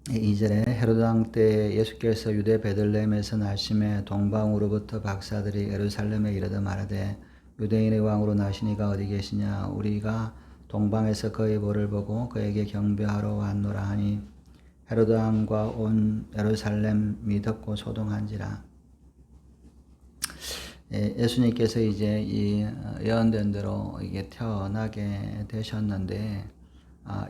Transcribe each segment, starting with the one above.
2절에 헤로드 왕 때 예수께서 유대 베들레헴에서 나심에 동방으로부터 박사들이 예루살렘에 이르러 말하되 유대인의 왕으로 나시니가 어디 계시냐 우리가 동방에서 그의 볼을 보고 그에게 경배하러 왔노라 하니 헤로드 왕과 온 예루살렘이 듣고 소동한지라. 예수님께서 이제 이 예언된 대로 이게 태어나게 되셨는데,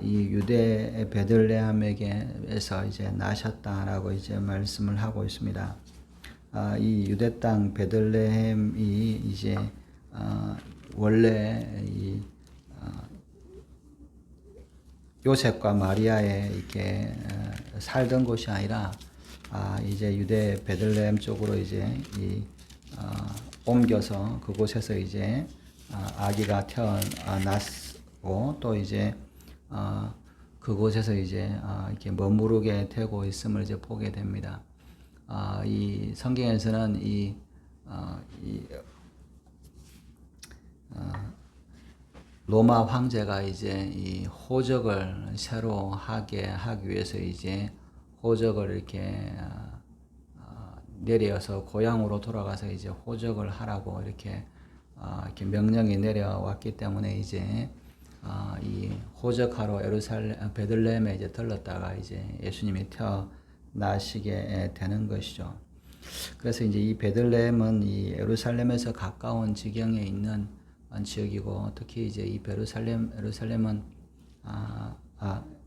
이 유대 베들레헴에게서 이제 나셨다라고 이제 말씀을 하고 있습니다. 이 유대 땅 베들레헴이 이제 원래 이 요셉과 마리아의 이렇게 살던 곳이 아니라 이제 유대 베들레헴 쪽으로 이제 옮겨서 그곳에서 이제 아기가 태어났고 또 이제 그곳에서 이제 이렇게 머무르게 되고 있음을 이제 보게 됩니다. 이 성경에서는 로마 황제가 이제 이 호적을 새로 하기 위해서 이제 호적을 이렇게 내려서 고향으로 돌아가서 이제 호적을 하라고 이렇게 명령이 내려왔기 때문에 이제 이 호적하러 베들레헴에 이제 들렀다가 이제 예수님이 태어나시게 되는 것이죠. 그래서 이제 이 베들레헴은 이 예루살렘에서 가까운 지경에 있는 지역이고, 특히 이제 이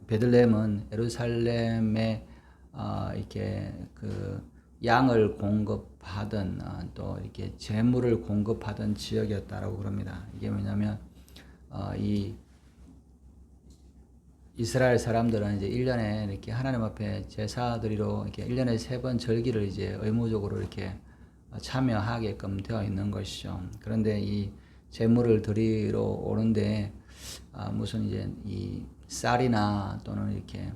베들레헴은 예루살렘에 이렇게 그 양을 공급하던 또 이렇게 재물을 공급하던 지역이었다라고 그럽니다. 이게 뭐냐면 이 이스라엘 사람들은 이제 1년에 이렇게 하나님 앞에 제사드리러 이렇게 1년에 3번 절기를 이제 의무적으로 이렇게 참여하게끔 되어 있는 것이죠. 그런데 이 제물을 드리러 오는데 무슨 이제 이 쌀이나 또는 이렇게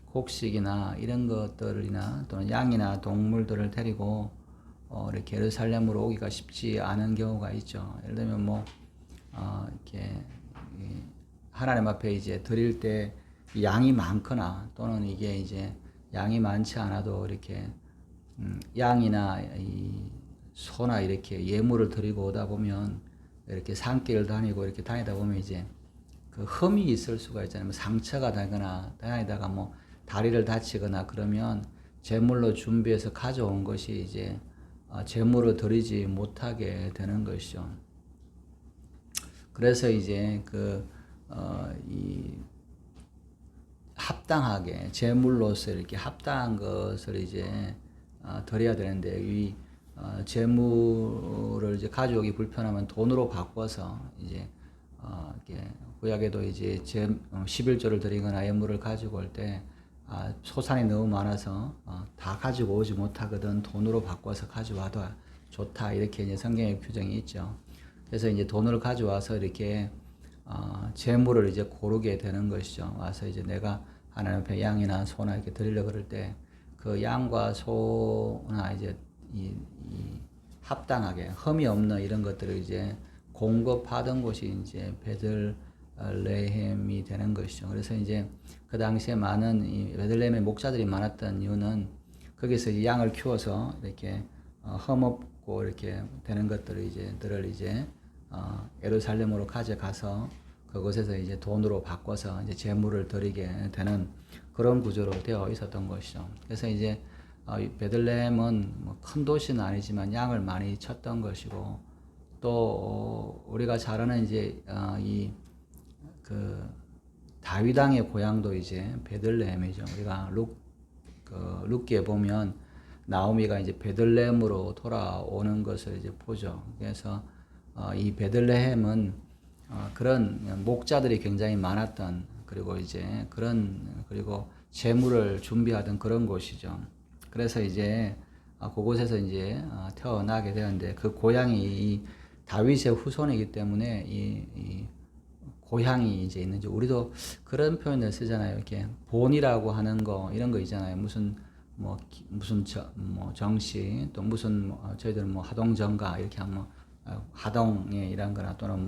곡식이나 이런 것들이나 또는 양이나 동물들을 데리고 이렇게 예루살렘으로 오기가 쉽지 않은 경우가 있죠. 예를 들면 뭐 이렇게 하나님 앞에 이제 드릴 때 양이 많거나 또는 이게 이제 양이 많지 않아도 이렇게 양이나 이 소나 이렇게 예물을 드리고 오다 보면 이렇게 산길을 다니고 이렇게 다니다 보면 이제 그 흠이 있을 수가 있잖아요. 뭐 상처가 나거나 다니다가 뭐 다리를 다치거나 그러면 제물로 준비해서 가져온 것이 이제 제물을 드리지 못하게 되는 것이죠. 그래서 이제 이 합당하게 제물로서 이렇게 합당한 것을 이제 드려야 되는데 이 재물을 이제 가져오기 불편하면 돈으로 바꿔서 이제 이렇게 구약에도 이제 11조를 드리거나 예물을 가지고 올 때 소산이 너무 많아서 다 가지고 오지 못하거든 돈으로 바꿔서 가져와도 좋다 이렇게 이제 성경의 규정이 있죠. 그래서 이제 돈을 가져와서 이렇게 재물을 이제 고르게 되는 것이죠. 와서 이제 내가 하나님 앞에 양이나 소나 이렇게 드리려고 그럴 때 그 양과 소나 이제 이 합당하게 흠이 없는 이런 것들을 이제 공급하던 곳이 이제 베들레헴이 되는 것이죠. 그래서 이제 그 당시에 많은 이 베들레헴에 목자들이 많았던 이유는 거기서 이제 양을 키워서 이렇게 흠 없고 이렇게 되는 것들을 이제 예루살렘으로 가져가서 그곳에서 이제 돈으로 바꿔서 이제 제물을 드리게 되는 그런 구조로 되어 있었던 것이죠. 그래서 이제 베들레헴은 뭐 큰 도시는 아니지만 양을 많이 쳤던 것이고 또 우리가 잘 아는 이제 다윗 왕의 고향도 이제 베들레헴이죠. 우리가 룻기에 보면 나오미가 이제 베들레헴으로 돌아오는 것을 이제 보죠. 그래서 이 베들레헴은 그런 목자들이 굉장히 많았던 그리고 그리고 재물을 준비하던 그런 곳이죠. 그래서 이제 그곳에서 이제 태어나게 되었는데 그 고향이 이 다윗의 후손이기 때문에 이 고향이 이제 있는지 우리도 그런 표현을 쓰잖아요. 이렇게 본이라고 하는 거 이런 거 있잖아요. 무슨 정씨 또 무슨 저희들은 뭐 하동정가 이렇게 하면 하동에 이런 거나 또는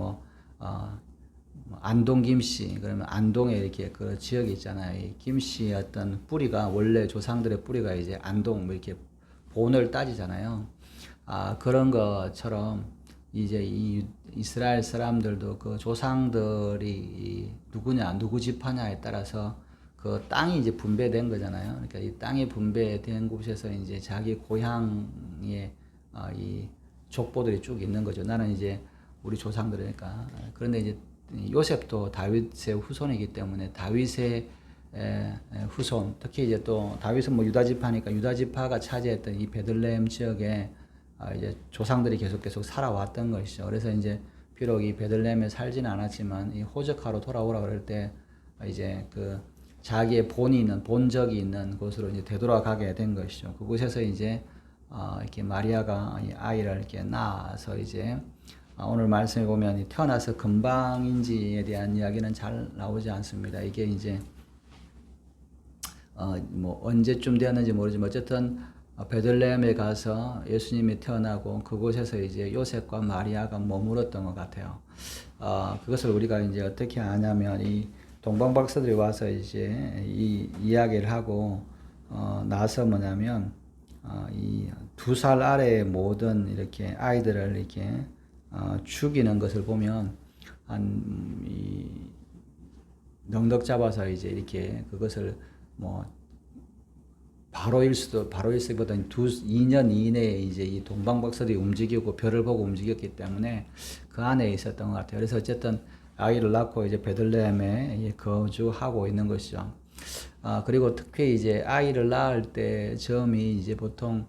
뭐 안동 김씨 그러면 안동에 이렇게 그 지역이 있잖아요. 이 김씨의 어떤 뿌리가 원래 조상들의 뿌리가 이제 안동 뭐 이렇게 본을 따지잖아요. 그런 것처럼 이제 이 이스라엘 사람들도 그 조상들이 누구냐 누구 지파냐에 따라서 그 땅이 이제 분배된 거잖아요. 그러니까 이 땅이 분배된 곳에서 이제 자기 고향의 이 족보들이 쭉 있는 거죠. 나는 이제 우리 조상들이니까. 그런데 이제 요셉도 다윗의 후손이기 때문에 다윗의 후손, 특히 이제 또 다윗은 뭐 유다 지파니까 유다 지파가 차지했던 이 베들레헴 지역에 이제 조상들이 계속 살아왔던 것이죠. 그래서 이제 비록 이 베들레헴에 살지는 않았지만 이 호적하러 돌아오라 그럴 때 이제 그 자기의 본이 있는 본적이 있는 곳으로 이제 되돌아가게 된 것이죠. 그곳에서 이제 이렇게 마리아가 이 아이를 이렇게 낳아서 이제 오늘 말씀에 보면 태어나서 금방인지에 대한 이야기는 잘 나오지 않습니다. 이게 이제 뭐 언제쯤 되었는지 모르지만 어쨌든 베들레헴에 가서 예수님이 태어나고 그곳에서 이제 요셉과 마리아가 머물었던 것 같아요. 그것을 우리가 이제 어떻게 아냐면 이 동방 박사들이 와서 이제 이 이야기를 하고 나서 뭐냐면 이 2살 아래의 모든 이렇게 아이들을 이렇게 죽이는 것을 보면 이 넉넉 잡아서 이제 이렇게 그것을 뭐 바로일수보다 2년 이내에 이제 이 동방 박사들이 움직이고 별을 보고 움직였기 때문에 그 안에 있었던 것 같아요. 그래서 어쨌든 아이를 낳고 이제 베들레헴에 거주하고 있는 것이죠. 그리고 특히 이제 아이를 낳을 때 점이 이제 보통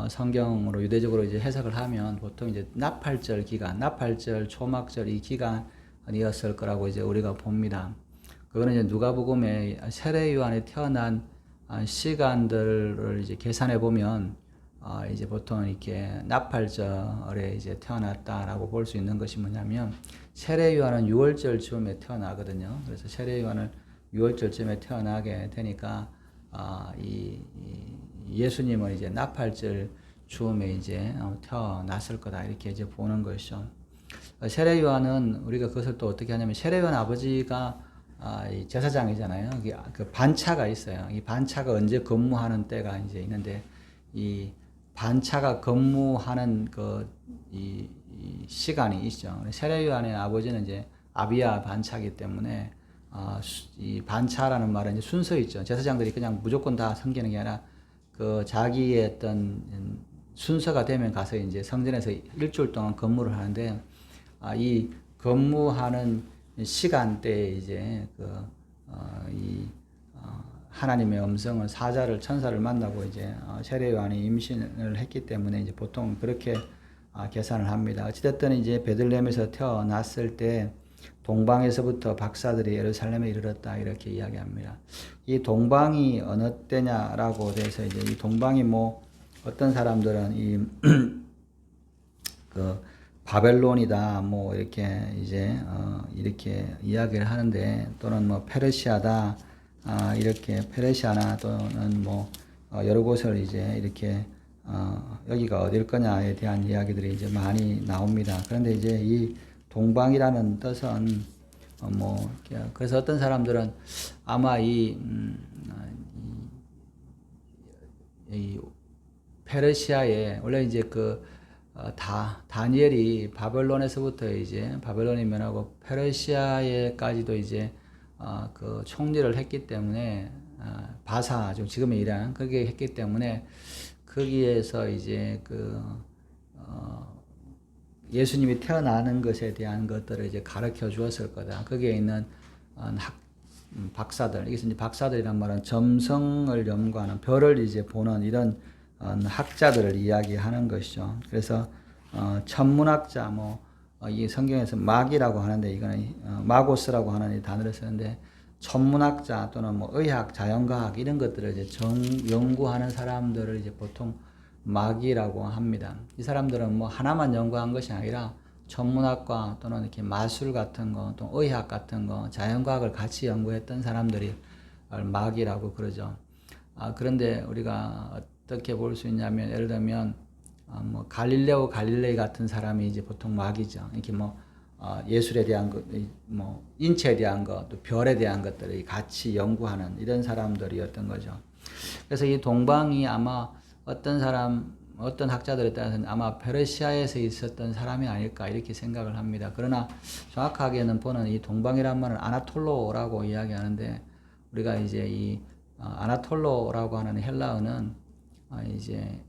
성경으로 유대적으로 이제 해석을 하면 보통 이제 나팔절 기간, 나팔절, 초막절 이 기간이었을 거라고 이제 우리가 봅니다. 그거는 이제 누가복음에 세례 요한이 태어난 시간들을 이제 계산해 보면 이제 보통 이렇게 나팔절에 이제 태어났다라고 볼 수 있는 것이 뭐냐면 세례 요한은 6월절 즈음에 태어나거든요. 그래서 세례 요한은 6월절쯤에 태어나게 되니까 예수님은 이제 나팔절 즈음에 이제 태어났을 거다 이렇게 이제 보는 것이죠. 세례 요한은 우리가 그것을 또 어떻게 하냐면 세례 요한 아버지가 이 제사장이잖아요. 그 반차가 있어요. 이 반차가 언제 근무하는 때가 이제 있는데 이 반차가 근무하는 이 시간이 있죠. 세례 요한의 아버지는 이제 아비야 반차이기 때문에 이 반차라는 말은 이제 순서 있죠. 제사장들이 그냥 무조건 다 섬기는 게 아니라 그 자기의 어떤 순서가 되면 가서 이제 성전에서 일주일 동안 근무를 하는데 이 근무하는 시간대에 이제 하나님의 음성을 사자를 천사를 만나고 이제 세례 요한이 임신을 했기 때문에 이제 보통 그렇게 계산을 합니다. 어찌됐든 이제 베들레헴에서 태어났을 때 동방에서부터 박사들이 예루살렘에 이르렀다 이렇게 이야기합니다. 이 동방이 어느 때냐라고 돼서 이제 이 동방이 뭐 어떤 사람들은 이 바벨론이다 뭐 이렇게 이제 이렇게 이야기를 하는데 또는 뭐 페르시아다 이렇게 페르시아나 또는 뭐 여러 곳을 이제 이렇게 여기가 어딜 거냐에 대한 이야기들이 이제 많이 나옵니다. 그런데 이제 이 동방이라는 뜻은 뭐 그래서 어떤 사람들은 아마 이 페르시아에 원래 이제 다니엘이 바벨론에서부터 이제 바벨론이 면하고 페르시아에까지도 이제 그 총리를 했기 때문에 바사 지금의 이란 거기에 했기 때문에 거기에서 이제 예수님이 태어나는 것에 대한 것들을 이제 가르쳐 주었을 거다. 거기에 있는 박사들, 이것은 이제 박사들이란 말은 점성을 연구하는 별을 이제 보는 이런 학자들을 이야기하는 것이죠. 그래서 천문학자 이 성경에서 막이라고 하는데 이거는 마고스라고 하는 이 단어를 쓰는데 천문학자 또는 뭐 의학, 자연과학 이런 것들을 이제 연구하는 사람들을 이제 보통 막이라고 합니다. 이 사람들은 뭐 하나만 연구한 것이 아니라 천문학과 또는 이렇게 마술 같은 거, 또 의학 같은 거, 자연과학을 같이 연구했던 사람들이 막이라고 그러죠. 그런데 우리가 어떻게 볼 수 있냐면 예를 들면 뭐 갈릴레오 갈릴레이 같은 사람이 이제 보통 막이죠. 이렇게 뭐 예술에 대한 것, 뭐 인체에 대한 것, 또 별에 대한 것들을 같이 연구하는 이런 사람들이었던 거죠. 그래서 이 동방이 아마 어떤 학자들에 따라서는 아마 페르시아에서 있었던 사람이 아닐까 이렇게 생각을 합니다. 그러나 정확하게는 보는 이 동방이란 말은 아나톨로라고 이야기하는데, 우리가 이제 이 아나톨로라고 하는 헬라어는 이제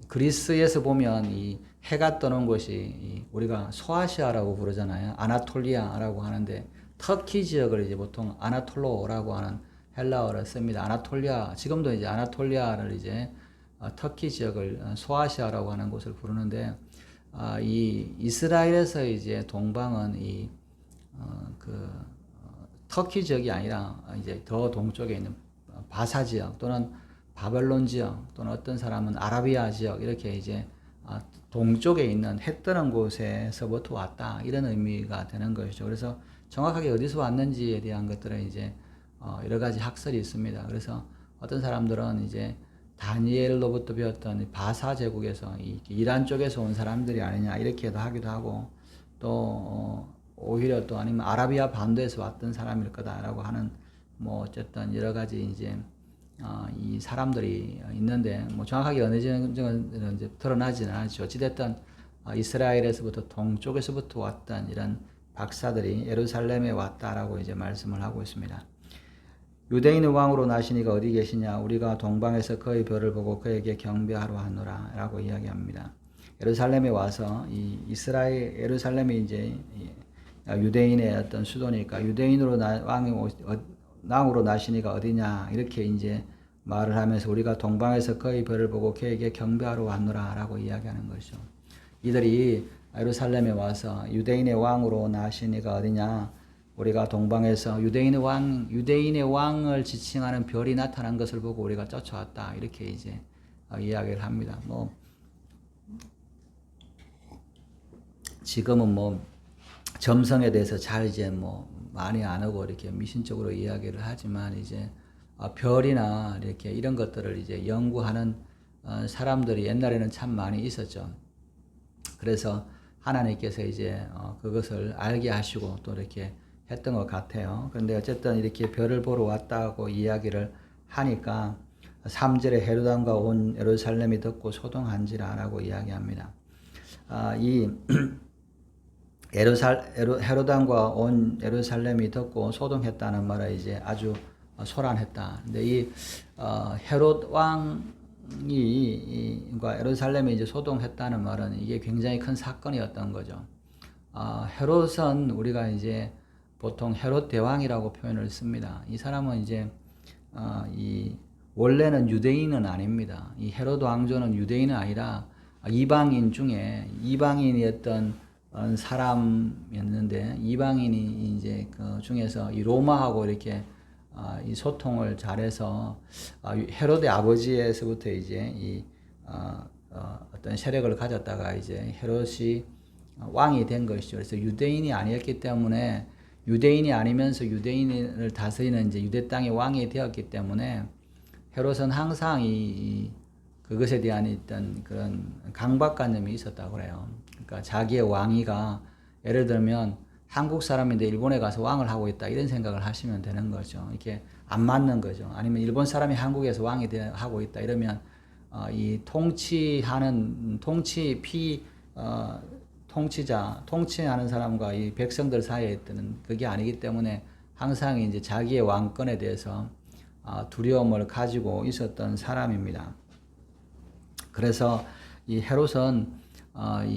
그리스에서 보면 이 해가 떠는 곳이 우리가 소아시아라고 부르잖아요. 아나톨리아라고 하는데, 터키 지역을 이제 보통 아나톨로라고 하는 헬라어를 씁니다. 아나톨리아, 지금도 이제 아나톨리아를 이제 터키 지역을 소아시아라고 하는 곳을 부르는데, 이 이스라엘에서 이제 동방은 터키 지역이 아니라 이제 더 동쪽에 있는 바사 지역 또는 바벨론 지역, 또는 어떤 사람은 아라비아 지역, 이렇게 이제 동쪽에 있는 해 뜨는 곳에서부터 왔다, 이런 의미가 되는 것이죠. 그래서 정확하게 어디서 왔는지에 대한 것들은 이제 여러 가지 학설이 있습니다. 그래서 어떤 사람들은 이제 다니엘로부터 배웠던 바사 제국에서 이란 쪽에서 온 사람들이 아니냐 이렇게도 하기도 하고, 또 오히려 또 아니면 아라비아 반도에서 왔던 사람일 거다라고 하는, 뭐 어쨌든 여러 가지 이제 이 사람들이 있는데, 뭐 정확하게 어느 정도는 이제 드러나지는 않죠. 어찌됐든 이스라엘에서부터 동쪽에서부터 왔던 이런 박사들이 예루살렘에 왔다라고 이제 말씀을 하고 있습니다. 유대인의 왕으로 나시니가 어디 계시냐? 우리가 동방에서 그의 별을 보고 그에게 경배하러 하노라 라고 이야기합니다. 예루살렘에 와서 예루살렘이 이제 유대인의 어떤 수도니까, 유대인으로 왕으로 나시니가 어디냐 이렇게 이제 말을 하면서, 우리가 동방에서 그의 별을 보고 그에게 경배하러 왔노라 라고 이야기하는 것이죠. 이들이 예루살렘에 와서 유대인의 왕으로 나시니가 어디냐, 우리가 동방에서 유대인의 왕을 지칭하는 별이 나타난 것을 보고 우리가 쫓아왔다, 이렇게 이제 이야기를 합니다. 뭐 지금은 뭐 점성에 대해서 잘 이제 뭐 많이 안 하고 이렇게 미신적으로 이야기를 하지만, 이제 별이나 이렇게 이런 것들을 이제 연구하는 사람들이 옛날에는 참 많이 있었죠. 그래서 하나님께서 이제 그것을 알게 하시고 또 이렇게 했던 것 같아요. 그런데 어쨌든 이렇게 별을 보러 왔다고 이야기를 하니까 3절에 헤로단과 온 예루살렘이 듣고 소동한지라 라고 이야기합니다. 이 헤로단과 온 예루살렘이 듣고 소동했다는 말은 이제 아주 소란했다. 근데 이 헤롯 왕이 예루살렘에 이제 소동했다는 말은 이게 굉장히 큰 사건이었던 거죠. 헤롯은 우리가 이제 보통 헤롯 대왕이라고 표현을 씁니다. 이 사람은 이제 원래는 유대인은 아닙니다. 이 헤롯 왕조는 유대인은 아니라 이방인 중에 이방인이었던 사람이었는데, 이방인이 이제 그 중에서 이 로마하고 이렇게 이 소통을 잘해서 헤롯의 아버지에서부터 이제 어떤 세력을 가졌다가 이제 헤롯이 왕이 된 것이죠. 그래서 유대인이 아니었기 때문에, 유대인이 아니면서 유대인을 다스리는 이제 유대 땅의 왕이 되었기 때문에, 헤롯은 항상 그것에 대한 어떤 그런 강박관념이 있었다고 그래요. 그러니까 자기의 왕위가, 예를 들면 한국 사람인데 일본에 가서 왕을 하고 있다, 이런 생각을 하시면 되는 거죠. 이렇게 안 맞는 거죠. 아니면 일본 사람이 한국에서 왕이 하고 있다 이러면 이 통치하는 통치하는 사람과 이 백성들 사이에 있는 그게 아니기 때문에, 항상 이제 자기의 왕권에 대해서 두려움을 가지고 있었던 사람입니다. 그래서 이 헤롯은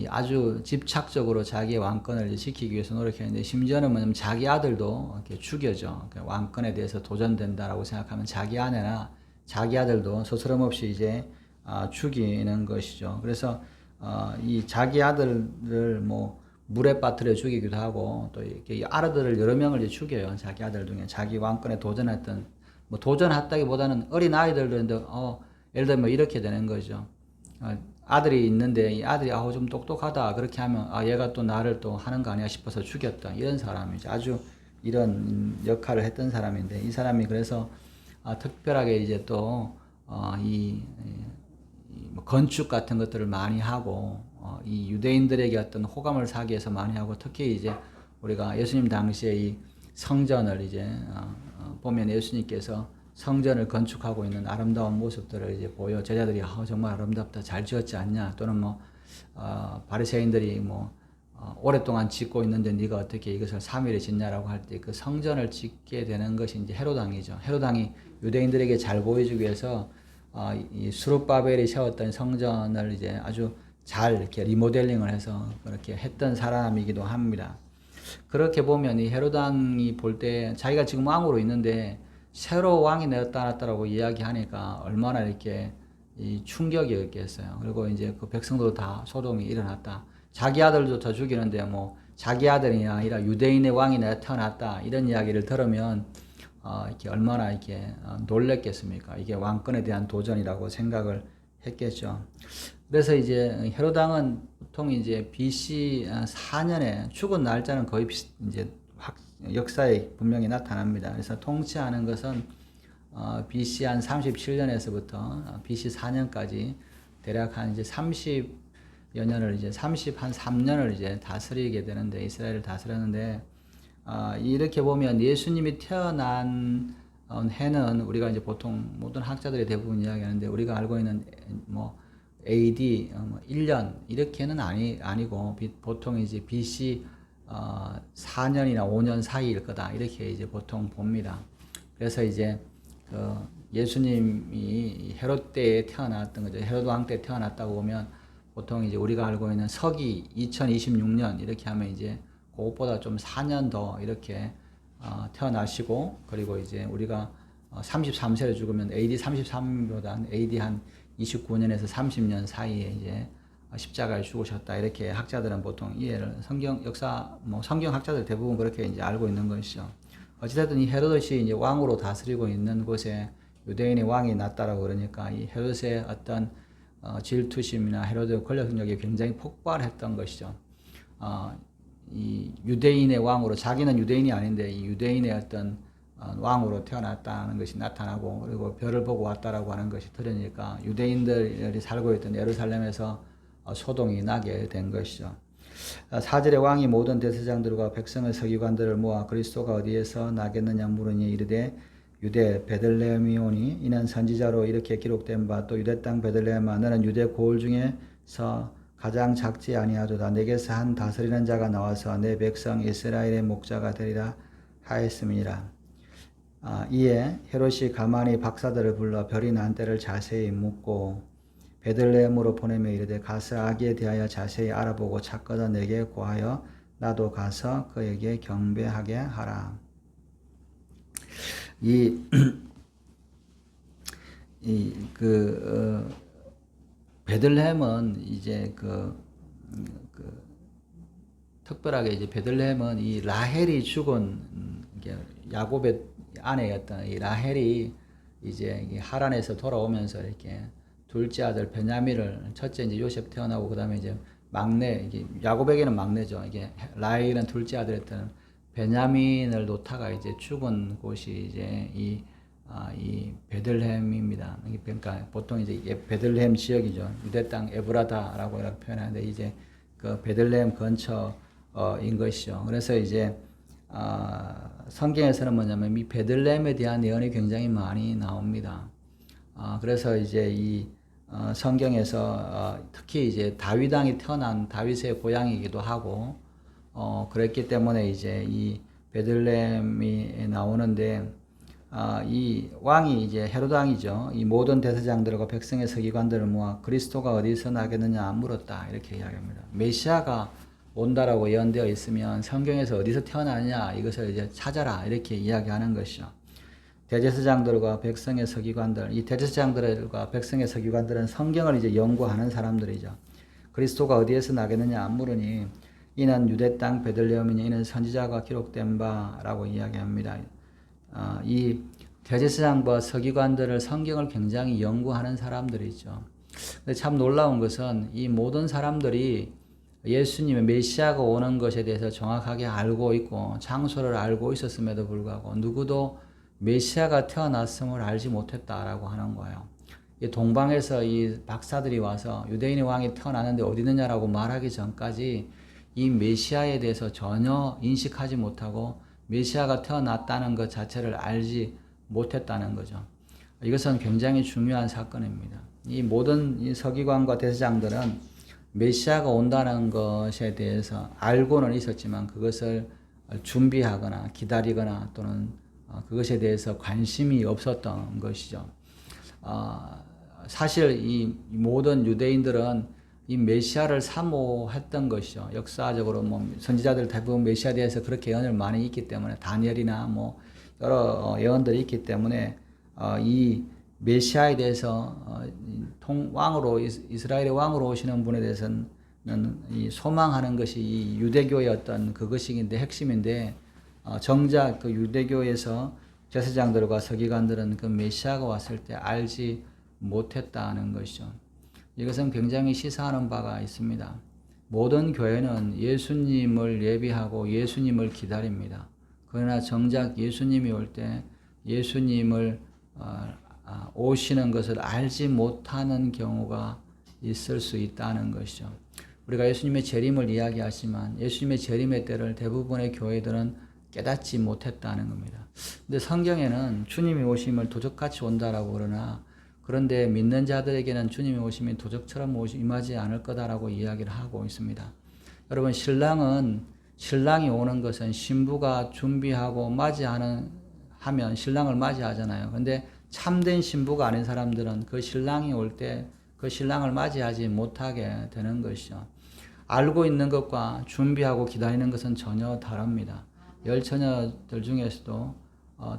아주 집착적으로 자기의 왕권을 지키기 위해서 노력했는데, 심지어는 뭐냐면 자기 아들도 이렇게 죽여죠. 왕권에 대해서 도전된다라고 생각하면 자기 아내나 자기 아들도 스스럼없이 이제 죽이는 것이죠. 그래서 이 자기 아들을 뭐 물에 빠뜨려 죽이기도 하고, 또 이렇게 아들을 여러 명을 이제 죽여요. 자기 아들 중에 자기 왕권에 도전했던, 뭐 도전했다기보다는 어린 아이들도 예를 들면 이렇게 되는 거죠. 아들이 있는데 이 아들이 좀 똑똑하다 그렇게 하면 얘가 또 나를 또 하는 거 아니야 싶어서 죽였다, 이런 사람이죠. 아주 이런 역할을 했던 사람인데, 이 사람이 그래서 특별하게 이제 또 뭐 건축 같은 것들을 많이 하고 이 유대인들에게 어떤 호감을 사기 위해서 많이 하고, 특히 이제 우리가 예수님 당시에 이 성전을 이제 보면 예수님께서 성전을 건축하고 있는 아름다운 모습들을 이제 보여 제자들이 정말 아름답다, 잘 지었지 않냐, 또는 뭐 바리새인들이 뭐 오랫동안 짓고 있는데 네가 어떻게 이것을 3일에 짓냐라고 할 때 그 성전을 짓게 되는 것이 이제 헤롯 왕이죠. 헤롯 왕이 유대인들에게 잘 보여주기 위해서 이 수룹바벨이 세웠던 성전을 이제 아주 잘 이렇게 리모델링을 해서 그렇게 했던 사람이기도 합니다. 그렇게 보면 이 헤롯 왕이 볼 때 자기가 지금 왕으로 있는데 새로 왕이 나타났다라고 이야기하니까 얼마나 이렇게 이 충격이었겠어요. 그리고 이제 그 백성도 다 소동이 일어났다. 자기 아들조차 죽이는데 뭐 자기 아들이 아니라 유대인의 왕이 나타났다, 이런 이야기를 들으면 이렇게 얼마나 이렇게 놀랬겠습니까? 이게 왕권에 대한 도전이라고 생각을 했겠죠. 그래서 이제 헤롯 왕은 보통 이제 BC 4년에 죽은 날짜는 거의 이제 역사에 분명히 나타납니다. 그래서 통치하는 것은 BC 한 37년에서부터 BC 4년까지 대략 한 이제 30여 년을 이제 3년을 이제 다스리게 되는데, 이스라엘을 다스렸는데, 이렇게 보면 예수님이 태어난 해는 우리가 이제 보통 모든 학자들이 대부분 이야기하는데, 우리가 알고 있는 뭐 AD 1년 이렇게는 아니고 보통 이제 BC 4년이나 5년 사이일 거다, 이렇게 이제 보통 봅니다. 그래서 이제 그 예수님이 헤롯 때에 태어났던 거죠. 헤롯 왕 때 태어났다고 보면 보통 이제 우리가 알고 있는 서기 2026년 이렇게 하면 이제 그것보다 좀 4년 더 이렇게 태어나시고, 그리고 이제 우리가 33세를 죽으면 AD 33보다 AD 한 29년에서 30년 사이에 이제 십자가에 죽으셨다, 이렇게 학자들은 보통 이해를, 성경 역사 뭐 성경 학자들 대부분 그렇게 이제 알고 있는 것이죠. 어찌됐든 이 헤롯이 이제 왕으로 다스리고 있는 곳에 유대인의 왕이 났다라고 그러니까 이 헤롯의 어떤 질투심이나 헤롯의 권력력이 굉장히 폭발했던 것이죠. 이 유대인의 왕으로, 자기는 유대인이 아닌데 이 유대인의 어떤 왕으로 태어났다는 것이 나타나고, 그리고 별을 보고 왔다라고 하는 것이 들으니까 유대인들이 살고 있던 예루살렘에서 소동이 나게 된 것이죠. 4절에 왕이 모든 대제사장들과 백성의 서기관들을 모아 그리스도가 어디에서 나겠느냐 물으니 이르되 유대 베들레헴이오니 이는 선지자로 이렇게 기록된 바 또 유대 땅 베들레헴아 너는 유대 고을 중에서 가장 작지 아니하도다. 내게서 한 다스리는 자가 나와서 내 백성 이스라엘의 목자가 되리라 하였음이니라. 이에 헤롯이 가만히 박사들을 불러 별이 난 때를 자세히 묻고 베들레헴으로 보내며 이르되 가서 아기에 대하여 자세히 알아보고 찾거든 내게 고하여 나도 가서 그에게 경배하게 하라. 베들레헴은 이제 특별하게 이제 베들레헴은 이 라헬이 죽은 야곱의 아내였던 이 라헬이 이제 하란에서 돌아오면서 이렇게 둘째 아들 베냐민을, 첫째 이제 요셉 태어나고 그다음에 이제 막내, 이게 야곱에게는 막내죠. 이게 라헬은 둘째 아들이었던 베냐민을 놓다가 이제 죽은 곳이 이제 이 베들레헴입니다. 그러니까 보통 이제 베들레헴 지역이죠. 유대 땅 에브라다라고 이렇게 표현하는데 이제 그 베들레헴 근처인 것이죠. 그래서 이제 성경에서는 뭐냐면 이 베들레헴에 대한 예언이 굉장히 많이 나옵니다. 그래서 이제 이 성경에서 특히 이제 다윗 왕이 태어난 다윗의 고향이기도 하고 그랬기 때문에 이제 이 베들레헴이 나오는데 이 왕이 이제 헤롯 왕이죠. 이 모든 대제사장들과 백성의 서기관들을 모아 그리스도가 어디서 나겠느냐 물었다, 이렇게 이야기합니다. 메시아가 온다라고 예언되어 있으면 성경에서 어디서 태어나느냐 이것을 이제 찾아라, 이렇게 이야기하는 것이죠. 대제사장들과 백성의 서기관들, 이 대제사장들과 백성의 서기관들은 성경을 이제 연구하는 사람들이죠. 그리스도가 어디에서 나겠느냐 물으니 이는 유대 땅 베들레헴이니 이는 선지자가 기록된 바라고 이야기합니다. 이 대제사장과 서기관들을 성경을 굉장히 연구하는 사람들이죠. 근데 참 놀라운 것은 이 모든 사람들이 예수님의 메시아가 오는 것에 대해서 정확하게 알고 있고 장소를 알고 있었음에도 불구하고 누구도 메시아가 태어났음을 알지 못했다라고 하는 거예요. 이 동방에서 이 박사들이 와서 유대인의 왕이 태어나는데 어디 있느냐라고 말하기 전까지 이 메시아에 대해서 전혀 인식하지 못하고 메시아가 태어났다는 것 자체를 알지 못했다는 거죠. 이것은 굉장히 중요한 사건입니다. 이 모든 이 서기관과 대제사장들은 메시아가 온다는 것에 대해서 알고는 있었지만 그것을 준비하거나 기다리거나 또는 그것에 대해서 관심이 없었던 것이죠. 사실 이 모든 유대인들은 이 메시아를 사모했던 것이죠. 역사적으로 뭐 선지자들 대부분 메시아에 대해서 그렇게 예언을 많이 있기 때문에 다니엘이나 뭐 여러 예언들이 있기 때문에 이 메시아에 대해서 왕으로 이스라엘의 왕으로 오시는 분에 대해서는 이 소망하는 것이 이 유대교의 어떤 그것인데 핵심인데 정작 그 유대교에서 제사장들과 서기관들은 그 메시아가 왔을 때 알지 못했다는 것이죠. 이것은 굉장히 시사하는 바가 있습니다. 모든 교회는 예수님을 예비하고 예수님을 기다립니다. 그러나 정작 예수님이 올 때 예수님을 오시는 것을 알지 못하는 경우가 있을 수 있다는 것이죠. 우리가 예수님의 재림을 이야기하지만 예수님의 재림의 때를 대부분의 교회들은 깨닫지 못했다는 겁니다. 근데 성경에는 주님이 오심을 도적같이 온다라고 그러나 그런데 믿는 자들에게는 주님의 오심이 도적처럼 임하지 않을 거다라고 이야기를 하고 있습니다. 여러분 신랑이 오는 것은 신부가 준비하고 하면 신랑을 맞이하잖아요. 근데 참된 신부가 아닌 사람들은 그 신랑이 올 때 그 신랑을 맞이하지 못하게 되는 것이죠. 알고 있는 것과 준비하고 기다리는 것은 전혀 다릅니다. 열 처녀들 중에서도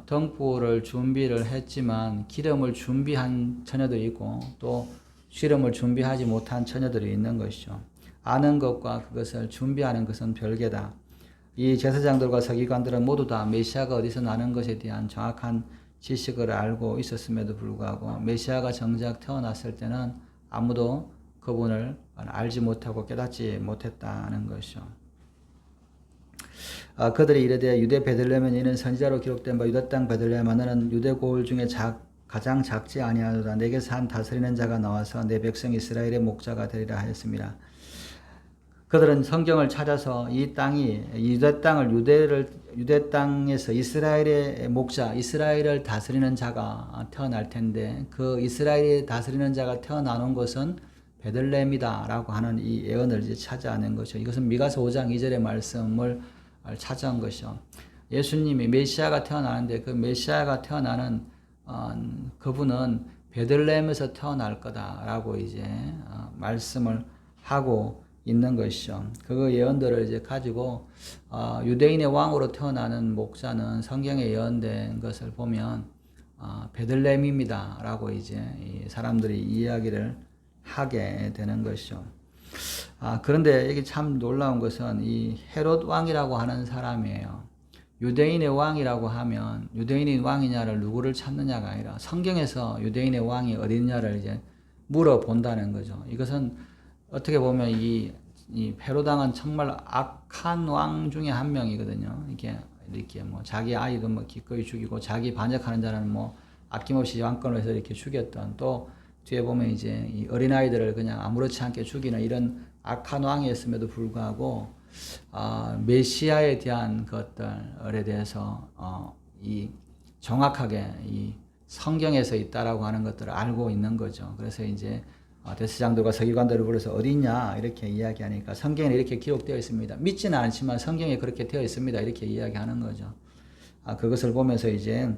등불을 준비를 했지만 기름을 준비한 처녀들이 있고 또 기름을 준비하지 못한 처녀들이 있는 것이죠. 아는 것과 그것을 준비하는 것은 별개다. 이 제사장들과 서기관들은 모두 다 메시아가 어디서 나는 것에 대한 정확한 지식을 알고 있었음에도 불구하고 메시아가 정작 태어났을 때는 아무도 그분을 알지 못하고 깨닫지 못했다는 것이죠. 그들이 이르되 유대 베들레헴은 이는 선지자로 기록된 바 유다 땅 베들레헴아 너는 유대 고을 중에 가장 작지 아니하도다. 내게서 한 다스리는 자가 나와서 내 백성 이스라엘의 목자가 되리라 하였습니다. 그들은 성경을 찾아서 이 땅이 유대 땅을 유대 땅에서 이스라엘의 목자, 이스라엘을 다스리는 자가 태어날 텐데 그 이스라엘이 다스리는 자가 태어나는 것은 베들레헴이다라고 하는 이 예언을 이제 찾아낸 것이죠. 이것은 미가서 5장 2절의 말씀을 찾아온 것이죠. 예수님이 메시아가 태어나는데 그 메시아가 태어나는 그분은 베들레헴에서 태어날 거다라고 이제 말씀을 하고 있는 것이죠. 그 예언들을 이제 가지고 유대인의 왕으로 태어나는 목자는 성경에 예언된 것을 보면 베들레헴입니다라고 이제 사람들이 이야기를 하게 되는 것이죠. 그런데 이게 참 놀라운 것은 이 헤롯 왕이라고 하는 사람이에요. 유대인의 왕이라고 하면 유대인이 왕이냐를 누구를 찾느냐가 아니라 성경에서 유대인의 왕이 어디냐를 이제 물어본다는 거죠. 이것은 어떻게 보면 이 헤롯 왕은 정말 악한 왕 중에 한 명이거든요. 이렇게 뭐 자기 아이도 뭐 기꺼이 죽이고 자기 반역하는 자는 뭐 아낌없이 왕권을 해서 이렇게 죽였던 또 뒤에 보면 이제 이 어린아이들을 그냥 아무렇지 않게 죽이는 이런 악한 왕이었음에도 불구하고 메시아에 대한 것들에 대해서 이 정확하게 이 성경에서 있다라고 하는 것들을 알고 있는 거죠. 그래서 이제 대제사장들과 서기관들을 불러서 어디 있냐 이렇게 이야기하니까 성경에 이렇게 기록되어 있습니다. 믿지는 않지만 성경에 그렇게 되어 있습니다. 이렇게 이야기하는 거죠. 그것을 보면서 이제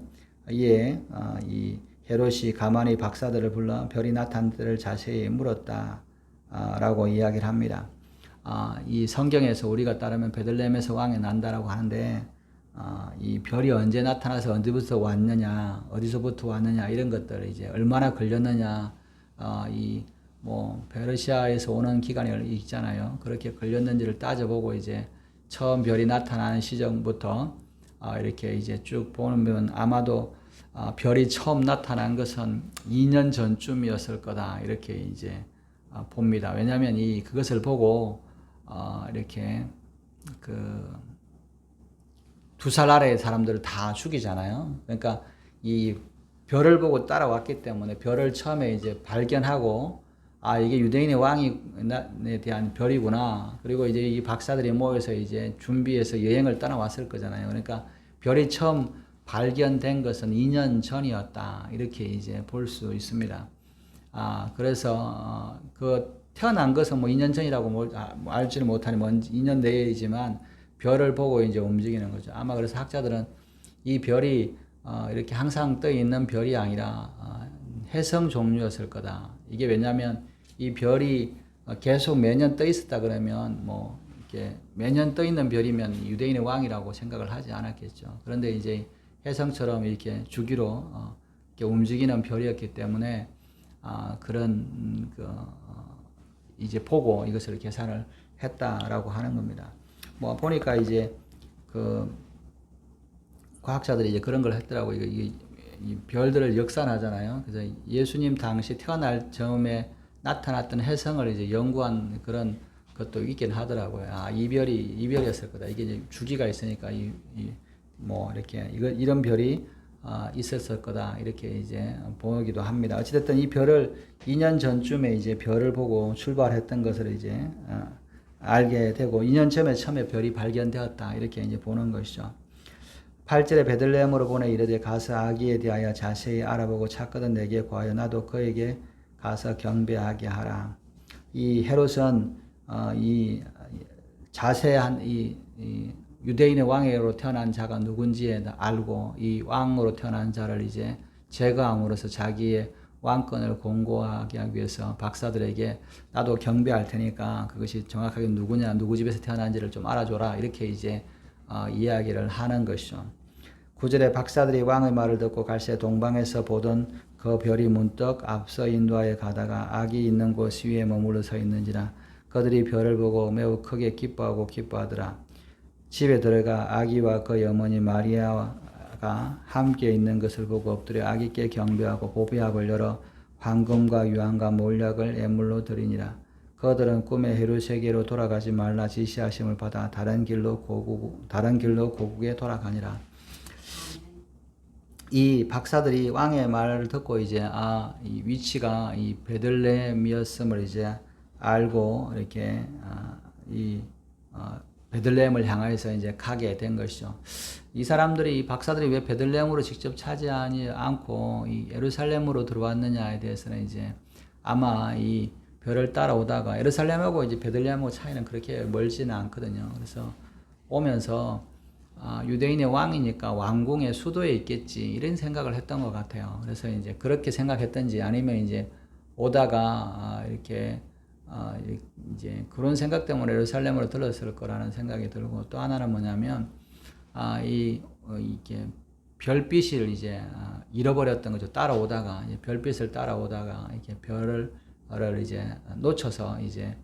이 헤롯이 가만히 박사들을 불러 별이 나타난 때를 자세히 물었다 라고 이야기를 합니다. 이 성경에서 우리가 따르면 베들레헴에서 왕이 난다라고 하는데 이 별이 언제 나타나서 언제부터 왔느냐 어디서부터 왔느냐 이런 것들을 이제 얼마나 걸렸느냐 뭐 페르시아에서 오는 기간이 있잖아요. 그렇게 걸렸는지를 따져보고 이제 처음 별이 나타나는 시점부터 이렇게 이제 쭉 보면 아마도 별이 처음 나타난 것은 2년 전쯤이었을 거다 이렇게 이제 봅니다. 왜냐하면 그것을 보고 이렇게 그 2살 아래의 사람들을 다 죽이잖아요. 그러니까 이 별을 보고 따라왔기 때문에 별을 처음에 이제 발견하고 이게 유대인의 왕에 대한 별이구나. 그리고 이제 이 박사들이 모여서 이제 준비해서 여행을 떠나왔을 거잖아요. 그러니까 별이 처음 발견된 것은 2년 전이었다. 이렇게 이제 볼 수 있습니다. 그래서 그 태어난 것은 뭐 2년 전이라고 알지는 못하니 뭐 2년 내이지만 별을 보고 이제 움직이는 거죠. 아마 그래서 학자들은 이 별이 이렇게 항상 떠 있는 별이 아니라 혜성 종류였을 거다. 이게 왜냐하면 이 별이 계속 매년 떠 있었다 그러면 뭐 이렇게 매년 떠 있는 별이면 유대인의 왕이라고 생각을 하지 않았겠죠. 그런데 이제 혜성처럼 이렇게 주기로 이렇게 움직이는 별이었기 때문에 그런 이제 보고 이것을 계산을 했다라고 하는 겁니다. 뭐 보니까 이제 그 과학자들이 이제 그런 걸 했더라고. 이 별들을 역산하잖아요. 그래서 예수님 당시 태어날 즈음에 나타났던 혜성을 이제 연구한 그런 것도 있긴 하더라고요. 이별이었을 거다. 이게 이제 주기가 있으니까 뭐 이렇게 이런 별이 있었을 거다. 이렇게 이제 보기도 합니다. 어찌됐든 이 별을 2년 전쯤에 이제 별을 보고 출발했던 것을 이제 알게 되고 2년 전에 처음에 별이 발견되었다. 이렇게 이제 보는 것이죠. 8절에 베들레헴으로 보내 이르되 가서 아기에 대하여 자세히 알아보고 찾거든 내게 구하여 나도 그에게 가서 경배하게 하라. 이 헤롯은 이 자세한 이 유대인의 왕으로 태어난 자가 누군지에 알고 이 왕으로 태어난 자를 이제 제거함으로써 자기의 왕권을 공고하게 하기 위해서 박사들에게 나도 경배할 테니까 그것이 정확하게 누구냐, 누구 집에서 태어난지를 좀 알아줘라. 이렇게 이제 이야기를 하는 것이죠. 9절에 박사들이 왕의 말을 듣고 갈새 동방에서 보던 그 별이 문득 앞서 인도하여 가다가 아기 있는 곳 위에 머물러 서 있는지라 그들이 별을 보고 매우 크게 기뻐하더라. 집에 들어가 아기와 그의 어머니 마리아가 함께 있는 것을 보고 엎드려 아기께 경배하고 보배합을 열어 황금과 유황과 몰약을 예물로 드리니라. 그들은 꿈에 헤롯에게로 돌아가지 말라 지시하심을 받아 다른 길로 고국에 돌아가니라. 이 박사들이 왕의 말을 듣고 이제 이 위치가 이 베들레헴이었음을 이제 알고 이렇게 베들레헴을 향해서 이제 가게 된 것이죠. 이 사람들이 이 박사들이 왜 베들레헴으로 직접 차지하지 않고 이 예루살렘으로 들어왔느냐에 대해서는 이제 아마 이 별을 따라오다가 예루살렘하고 이제 베들레헴하고 차이는 그렇게 멀지는 않거든요. 그래서 오면서 유대인의 왕이니까 왕궁의 수도에 있겠지 이런 생각을 했던 것 같아요. 그래서 이제 그렇게 생각했던지 아니면 이제 오다가 이렇게 이제 그런 생각 때문에 예루살렘으로 들렀을 거라는 생각이 들고 또 하나는 뭐냐면 이게 별빛을 이제 잃어버렸던 거죠. 따라오다가 이제 별빛을 따라오다가 이렇게 별을 이제 놓쳐서 이제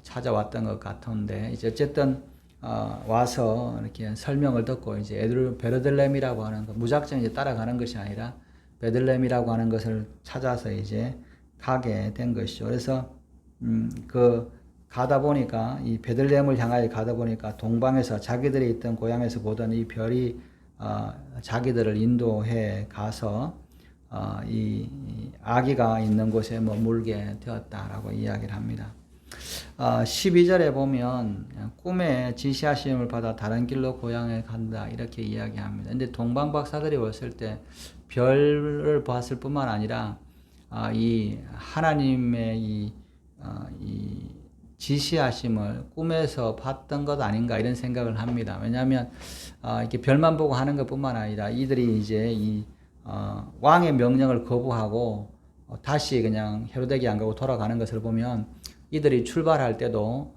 찾아왔던 것 같은데 이제 어쨌든 와서 이렇게 설명을 듣고 이제 베들레헴이라고 하는 것 무작정 이제 따라가는 것이 아니라 베들레헴이라고 하는 것을 찾아서 이제 가게 된 것이죠. 그래서 가다 보니까 이 베들레헴을 향하여 가다 보니까 동방에서 자기들이 있던 고향에서 보던 이 별이 자기들을 인도해 가서 이 아기가 있는 곳에 머물게 되었다라고 이야기를 합니다. 12절에 보면 꿈에 지시하심을 받아 다른 길로 고향에 간다 이렇게 이야기합니다. 근데 동방 박사들이 왔을 때 별을 보았을 뿐만 아니라 이 하나님의 이 지시하심을 꿈에서 봤던 것 아닌가 이런 생각을 합니다. 왜냐하면 이렇게 별만 보고 하는 것뿐만 아니라 이들이 이제 이 왕의 명령을 거부하고 다시 그냥 헤로데기 안 가고 돌아가는 것을 보면 이들이 출발할 때도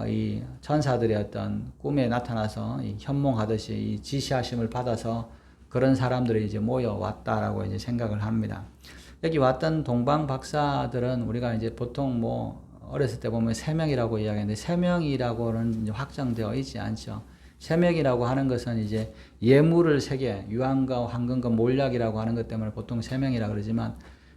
이 천사들의 어떤 꿈에 나타나서 현몽하듯이 이 지시하심을 받아서 그런 사람들이 이제 모여왔다라고 이제 생각을 합니다. 여기 왔던 동방 박사들은 우리가 이제 보통 뭐 어렸을 때 보면 3명이라고 이야기하는데 3명이라고는 이제 확정되어 있지 않죠. 3명이라고 하는 것은 이제 예물을 3개, 유황과 황금과 몰약이라고 하는 것 때문에 보통 3명이라고 그러지만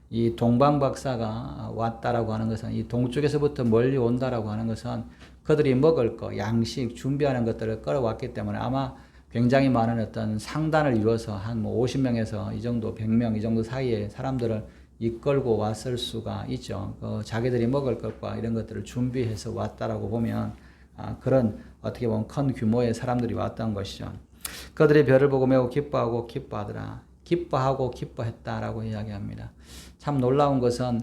이 동방 박사가 왔다라고 하는 것은 이 동쪽에서부터 멀리 온다라고 하는 것은 그들이 먹을 거, 양식, 준비하는 것들을 끌어왔기 때문에 아마 굉장히 많은 어떤 상단을 이루어서 한 뭐 50명에서 이 정도 100명 이 정도 사이에 사람들을 이끌고 왔을 수가 있죠. 자기들이 먹을 것과 이런 것들을 준비해서 왔다라고 보면 그런 어떻게 보면 큰 규모의 사람들이 왔던 것이죠. 그들이 별을 보고 매우 기뻐하고 기뻐하더라. 기뻐하고 기뻐했다라고 이야기합니다. 참 놀라운 것은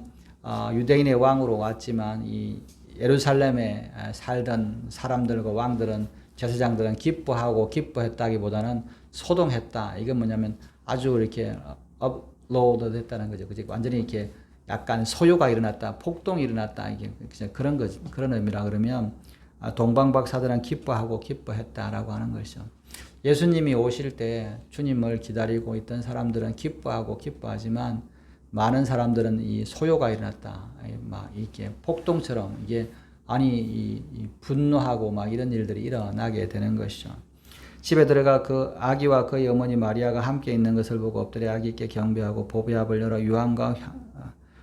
유대인의 왕으로 왔지만 이 예루살렘에 살던 사람들과 왕들은 제사장들은 기뻐하고 기뻐했다기보다는 소동했다. 이건 뭐냐면 아주 이렇게 업로드 됐다는 거죠. 그죠? 완전히 이렇게 약간 소요가 일어났다, 폭동이 일어났다. 이게 그런 거 그런 의미라 그러면 동방박사들은 기뻐하고 기뻐했다라고 하는 것이죠. 예수님이 오실 때 주님을 기다리고 있던 사람들은 기뻐하고 기뻐하지만 많은 사람들은 이 소요가 일어났다. 막 이렇게 폭동처럼 이게 이 분노하고 막 이런 일들이 일어나게 되는 것이죠. 집에 들어가 그 아기와 그의 어머니 마리아가 함께 있는 것을 보고 엎드려 아기께 경배하고 보배압을 열어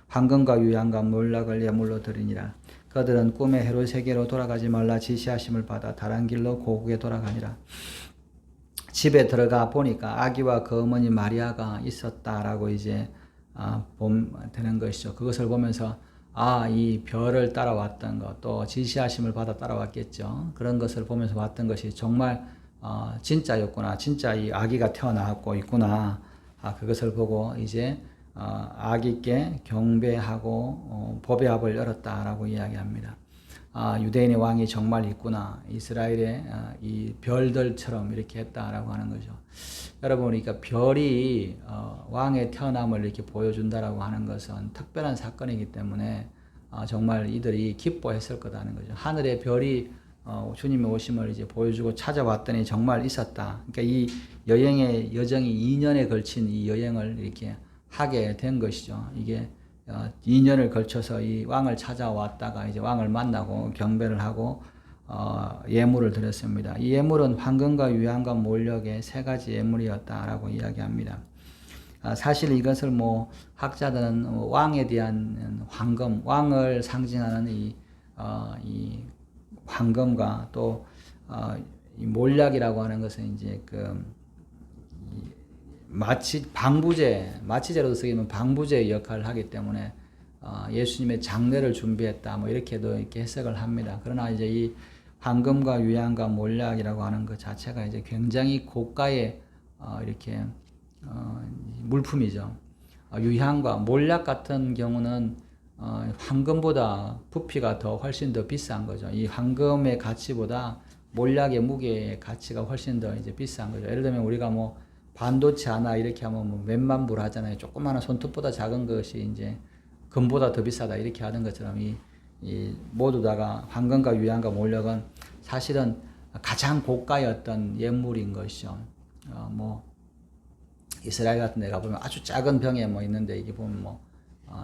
황금과 유향과 몰락을 예물로 드리니라. 그들은 꿈에 헤롯에게로 돌아가지 말라 지시하심을 받아 다른 길로 고국에 돌아가니라. 집에 들어가 보니까 아기와 그 어머니 마리아가 있었다라고 이제 보면 되는 것이죠. 그것을 보면서 이 별을 따라왔던 것, 또 지시하심을 받아 따라왔겠죠. 그런 것을 보면서 봤던 것이 정말 진짜였구나. 진짜 이 아기가 태어나고 있구나. 그것을 보고 이제 아기께 경배하고 보배압을 열었다라고 이야기합니다. 유대인의 왕이 정말 있구나. 이스라엘의 이 별들처럼 이렇게 했다라고 하는 거죠. 여러분, 그러니까 별이 왕의 태어남을 이렇게 보여준다라고 하는 것은 특별한 사건이기 때문에 정말 이들이 기뻐했을 거다는 거죠. 하늘의 별이 주님의 오심을 이제 보여주고 찾아왔더니 정말 있었다. 그러니까 이 여행의 여정이 2년에 걸친 이 여행을 이렇게 하게 된 것이죠. 이게 2년을 걸쳐서 이 왕을 찾아왔다가 이제 왕을 만나고 경배를 하고 예물을 드렸습니다. 이 예물은 황금과 유향과 몰력의 세 가지 예물이었다라고 이야기합니다. 사실 이것을 뭐 학자들은 왕에 대한 황금, 왕을 상징하는 이 황금과 또 이 몰약이라고 하는 것은 이제 마치제로 쓰기는 방부제의 역할을 하기 때문에 예수님의 장례를 준비했다 뭐 이렇게도 이렇게 해석을 합니다. 그러나 이제 이 황금과 유향과 몰약이라고 하는 것 자체가 이제 굉장히 고가의 이렇게 물품이죠. 유향과 몰약 같은 경우는 황금보다 부피가 훨씬 더 비싼 거죠. 이 황금의 가치보다 몰약의 무게의 가치가 훨씬 더 이제 비싼 거죠. 예를 들면 우리가 뭐 반도체 하나 이렇게 하면 뭐 몇만 불 하잖아요. 조그마한 손톱보다 작은 것이 이제 금보다 더 비싸다 이렇게 하는 것처럼 이 모두 다가 황금과 유향과 몰력은 사실은 가장 고가의 어떤 예물인 것이죠. 뭐 이스라엘 같은 데 가보면 아주 작은 병에 뭐 있는데 이게 보면 뭐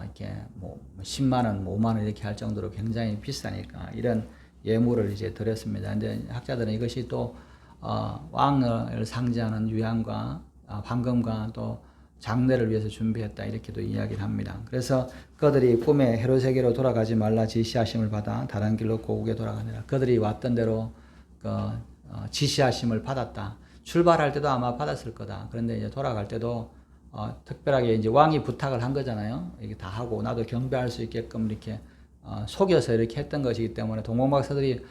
이렇게 뭐 10만 원, 5만 원 이렇게 할 정도로 굉장히 비싸니까 이런 예물을 이제 드렸습니다. 근데 학자들은 이것이 또 왕을 상징하는 유향과 황금과 또 장례를 위해서 준비했다 이렇게도 이야기를 합니다. 그래서 그들이 꿈에 헤롯에게로 돌아가지 말라 지시하심을 받아 다른 길로 고국에 돌아가니라. 그들이 왔던 대로 지시하심을 받았다. 출발할 때도 아마 받았을 거다. 그런데 이제 돌아갈 때도 특별하게 이제 왕이 부탁을 한 거잖아요. 이게 다 하고 나도 경배할 수 있게끔 이렇게 속여서 이렇게 했던 것이기 때문에 동방박사들이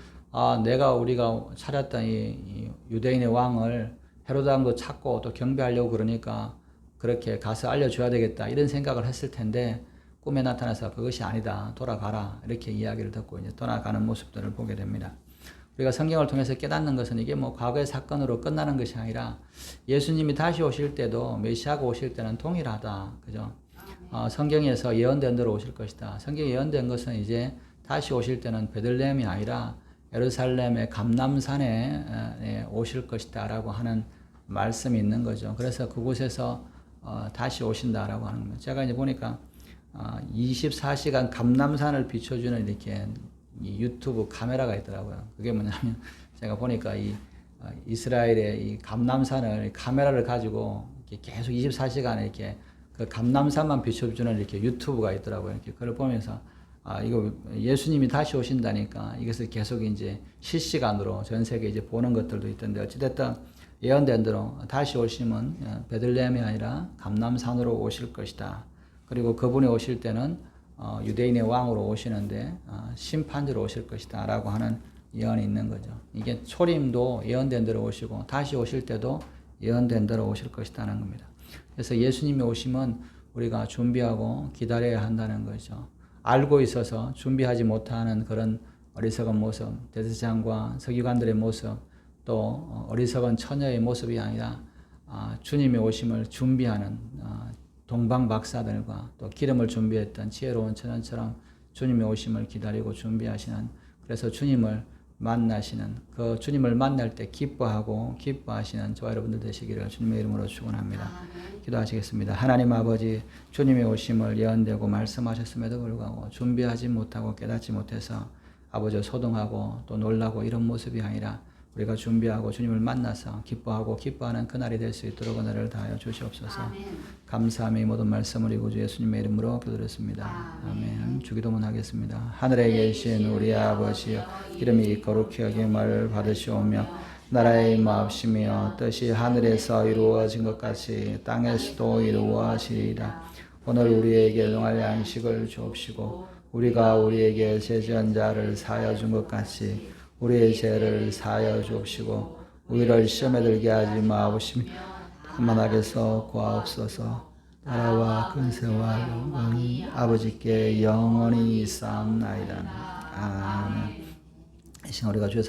우리가 차렸던 이 유대인의 왕을 헤로드 왕도 찾고 또 경배하려고 그러니까 그렇게 가서 알려줘야 되겠다 이런 생각을 했을 텐데 꿈에 나타나서 그것이 아니다 돌아가라 이렇게 이야기를 듣고 이제 떠나가는 모습들을 보게 됩니다. 우리가 성경을 통해서 깨닫는 것은 이게 뭐 과거의 사건으로 끝나는 것이 아니라 예수님이 다시 오실 때도 메시아가 오실 때는 동일하다. 그죠? 성경에서 예언된 대로 오실 것이다. 성경에 예언된 것은 이제 다시 오실 때는 베들레헴이 아니라 예루살렘의 감람산에 오실 것이다 라고 하는 말씀이 있는 거죠. 그래서 그곳에서 다시 오신다라고 하는 겁니다. 제가 이제 보니까 24시간 감람산을 비춰주는 이렇게 이 유튜브 카메라가 있더라고요. 그게 뭐냐면 제가 보니까 이 이스라엘의 이 감람산을 카메라를 가지고 이렇게 계속 24시간 이렇게 그 감람산만 비춰주는 이렇게 유튜브가 있더라고요. 이렇게 그걸 보면서 이거 예수님이 다시 오신다니까 이것을 계속 이제 실시간으로 전 세계 이제 보는 것들도 있던데 어찌됐든 예언된 대로 다시 오심은 베들레헴이 아니라 감람산으로 오실 것이다. 그리고 그분이 오실 때는 유대인의 왕으로 오시는데 심판자로 오실 것이다 라고 하는 예언이 있는 거죠. 이게 초림도 예언된 대로 오시고 다시 오실 때도 예언된 대로 오실 것이라는 겁니다. 그래서 예수님이 오시면 우리가 준비하고 기다려야 한다는 거죠. 알고 있어서 준비하지 못하는 그런 어리석은 모습, 대제사장과 서기관들의 모습, 또 어리석은 처녀의 모습이 아니라 주님의 오심을 준비하는 동방 박사들과 또 기름을 준비했던 지혜로운 처녀처럼 주님의 오심을 기다리고 준비하시는, 그래서 주님을 만나시는, 그 주님을 만날 때 기뻐하시는 저와 여러분들 되시기를 주님의 이름으로 축원합니다. 기도하시겠습니다. 하나님 아버지, 주님의 오심을 예언되고 말씀하셨음에도 불구하고 준비하지 못하고 깨닫지 못해서 아버지 소동하고 또 놀라고 이런 모습이 아니라 우리가 준비하고 주님을 만나서 기뻐하는 그날이 될 수 있도록 은혜를 다하여 주시옵소서. 감사함의 모든 말씀을 이구 주 예수님의 이름으로 기도드렸습니다. 아멘. 주기도문 하겠습니다. 하늘에 계신 우리 아버지여, 이름이 거룩히 여김을 받으시오며 나라의 임하옵시며 뜻이 하늘에서 이루어진 것 같이 땅에서도 이루어지리이다. 오늘 우리에게 일용할 양식을 주옵시고 우리가 우리에게 죄지은 자를 사하여 준 것 같이 우리의 죄를 사하여 주옵시고 우리를 시험에 들게 하지 마옵시며 다만 악에서 구하옵소서. 나라와 근세와 영광이 아버지께 영원히 있사옵나이다. 아멘. 이 시간 우리가 주의